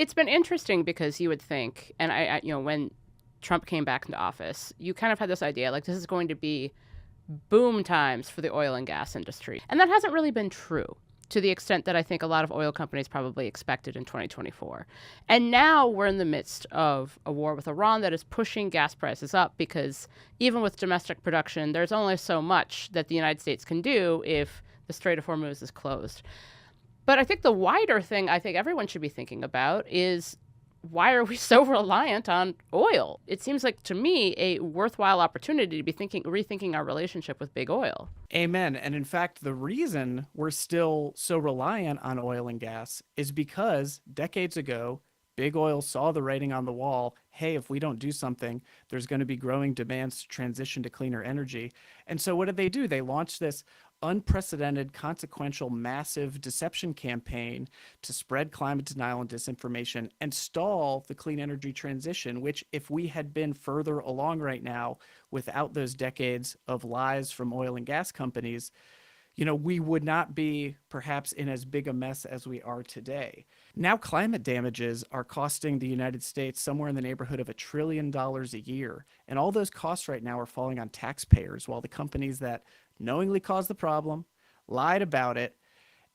It's been interesting because you would think, and when Trump came back into office, you kind of had this idea like this is going to be boom times for the oil and gas industry. And that hasn't really been true to the extent that I think a lot of oil companies probably expected in 2024. And now we're in the midst of a war with Iran that is pushing gas prices up because even with domestic production, there's only so much that the United States can do if the Strait of Hormuz is closed. But I think the wider thing I think everyone should be thinking about is why are we so reliant on oil? It seems like to me a worthwhile opportunity to be rethinking our relationship with big oil. Amen. And in fact, the reason we're still so reliant on oil and gas is because decades ago, big oil saw the writing on the wall. Hey, if we don't do something, there's going to be growing demands to transition to cleaner energy. And so what did they do? They launched this unprecedented, consequential, massive deception campaign to spread climate denial and disinformation and stall the clean energy transition, which, if we had been further along right now without those decades of lies from oil and gas companies, we would not be perhaps in as big a mess as we are today. Now, climate damages are costing the United States somewhere in the neighborhood of $1 trillion a year. And all those costs right now are falling on taxpayers, while the companies that knowingly caused the problem, lied about it,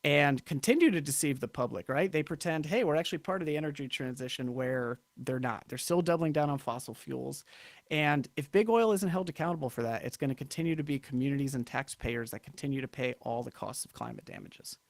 and continue to deceive the public, right? They pretend, hey, we're actually part of the energy transition where they're not. They're still doubling down on fossil fuels. And if big oil isn't held accountable for that, it's going to continue to be communities and taxpayers that continue to pay all the costs of climate damages.